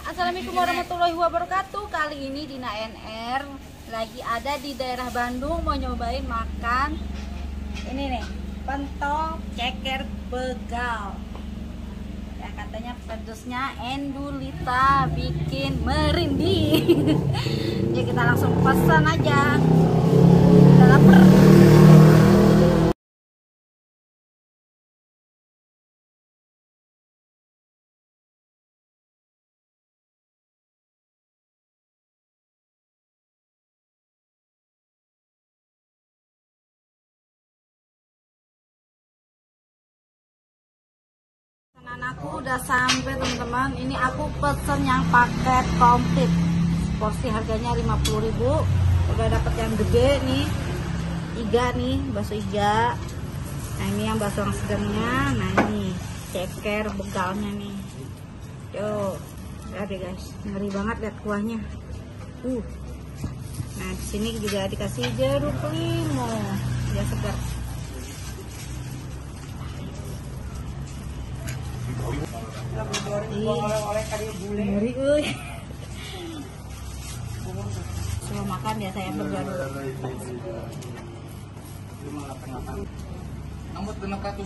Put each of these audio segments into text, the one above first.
Assalamualaikum warahmatullahi wabarakatuh. Kali ini Dina NR lagi ada di daerah Bandung, mau nyobain makan ini nih, pentol ceker begal. Ya katanya pedesnya endulita, bikin merinding. Ya kita langsung pesan aja. Udah lapar. Aku udah sampai teman-teman. Ini aku pesen yang paket komplit. Porsi harganya 50.000. Udah dapet yang gede nih. Iga nih, bakso iga. Nah ini yang bakso yang sedangnya. Nah ini ceker begalnya nih. Yo, lihat deh guys, ngeri banget lihat kuahnya. Nah di sini juga dikasih jeruk limau, biar segar. Ngeri, sebelum makan ya saya berdoa dulu.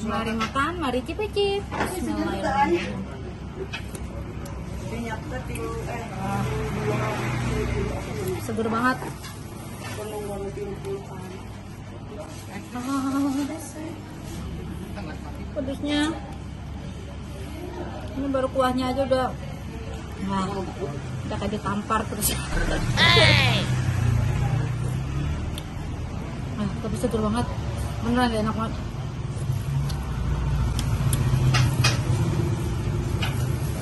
Mari makan, mari cicip-cicip. Bismillahirrahmanirrahim. Seger banget. Pedesnya. Ini baru kuahnya aja udah, nah, udah kayak ditampar terus. Nah, tapi seger banget, beneran enak banget.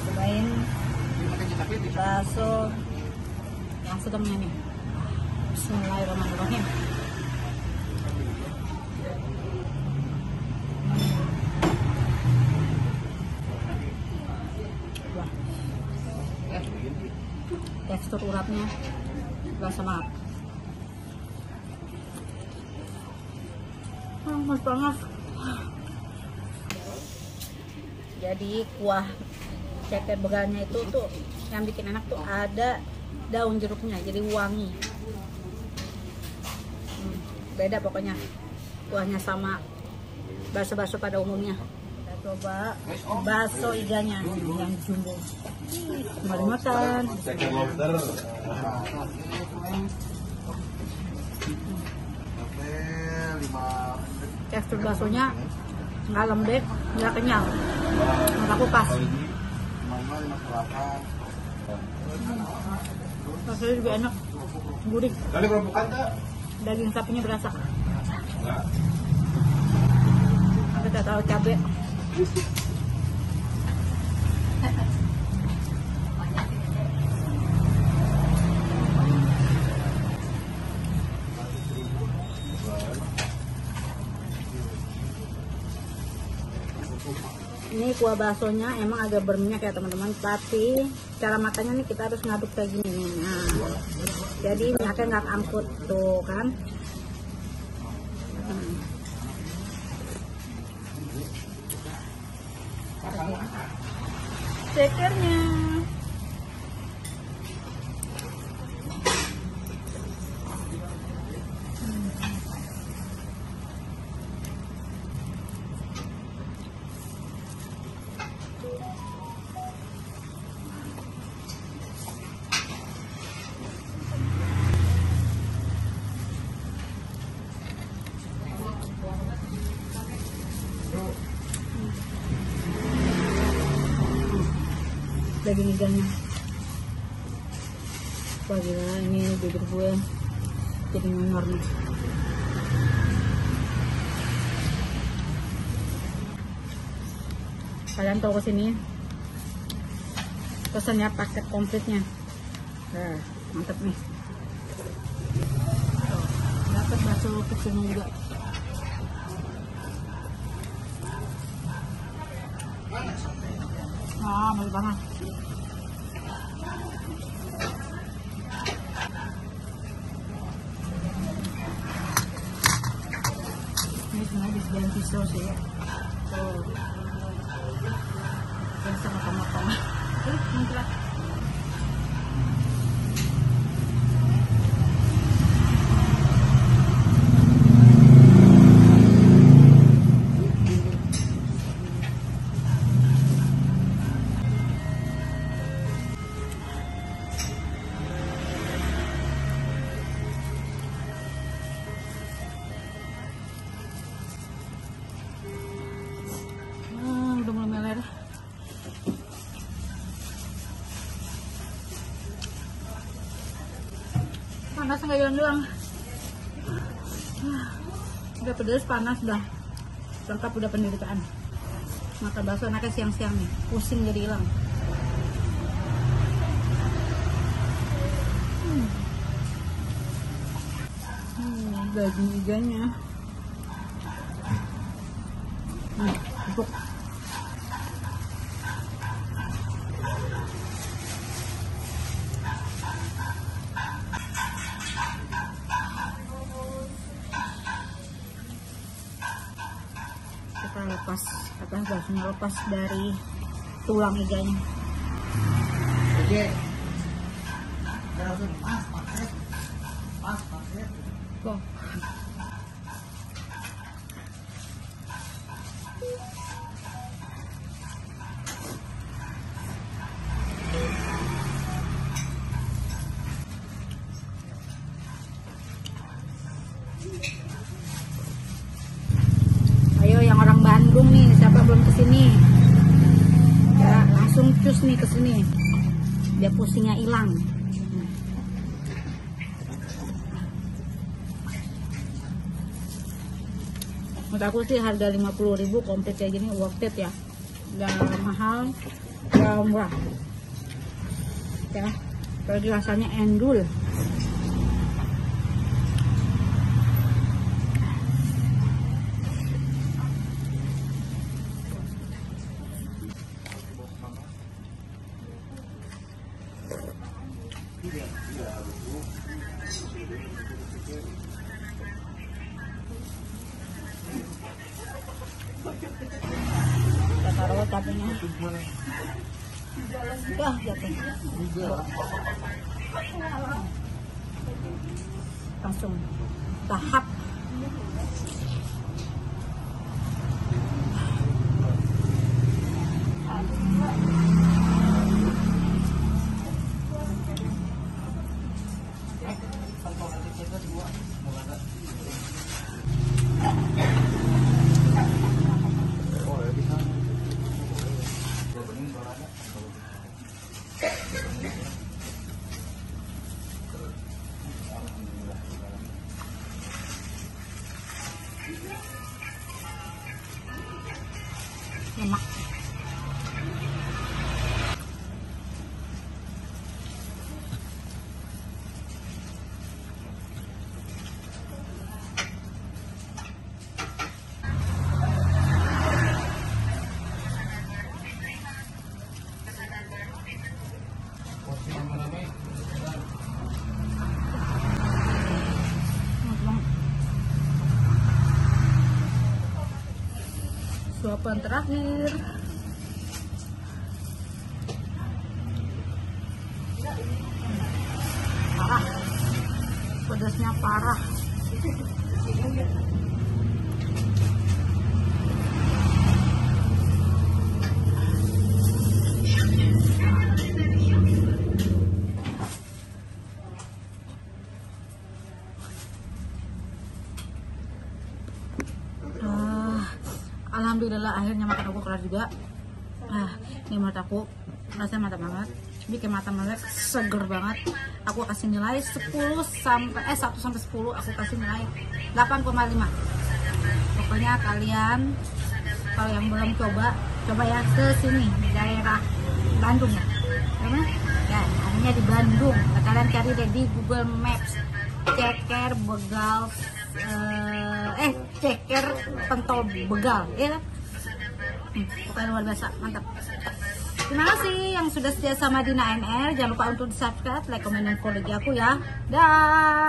Cobain bakso yang sedangnya nih. Bismillahirrahmanirrahim. Tekstur urapnya berasa banget. Mas banget. Jadi kuah ceker begalnya itu tuh yang bikin enak tuh ada daun jeruknya, jadi wangi. Beda pokoknya kuahnya sama bakso-bakso pada umumnya. Kita coba bakso iganya yang jumbo. Mari makan. Tekstur baksonya nggak lembek, nggak kenyal. Menurut aku pas. Baksonya juga enak, gurih. Daging sapinya berasa. Kita tahu cabai. Ini kuah baksonya emang agak berminyak ya teman-teman, tapi cara makannya nih kita harus ngaduk kayak gini nih. Nah, jadi minyaknya nggak angkut tuh kan. Cekernya. Daging iganya. Wah gila, ini bibir gue jadi ngongor nih. Kalian tahu kesini pesannya paket komplitnya. Nah, mantap nih. Dapat bakso kecilnya juga. Nah, mantap banget. Ini sebenarnya disediain pisau sih ya. Tuh. Yang sama potong-potong. Muncrat. Panas nggak hilang-hilang. Udah pedes, panas dah. Lengkap udah penderitaan. Makan bakso anaknya siang-siang nih, pusing jadi hilang. Daging iganya. Empuk. Kita lepas baksonya, lepas dari tulang iganya. Oke. Tuh. Ayo yang orang Bandung nih, siapa belum kesini? Ya langsung cus nih kesini, dia pusingnya hilang. Menurut aku sih harga 50.000 komplit kayak gini worth it ya, nggak mahal, nggak murah ya, apalagi rasanya endul. Kita taruh cabenya. Wah, jatuh. Langsung tahap. Enak. Suapan terakhir. Parah, pedasnya parah. Alhamdulillah akhirnya makan aku kelar juga. Ini menurut aku rasanya mantap banget, bikin mata melek, seger banget. Aku kasih nilai 1 sampai 10, aku kasih nilai 8,5. Pokoknya kalian kalau yang belum coba ya ke sini di daerah Bandung ya. Karena ya adanya di Bandung. Kalian cari deh di Google Maps ceker begal ceker pentol begal ya kan? Pokoknya luar biasa, mantap. Terima kasih yang sudah setia sama Dina NR. Jangan lupa untuk di subscribe, like, komen, dan follow aku ya. Dah.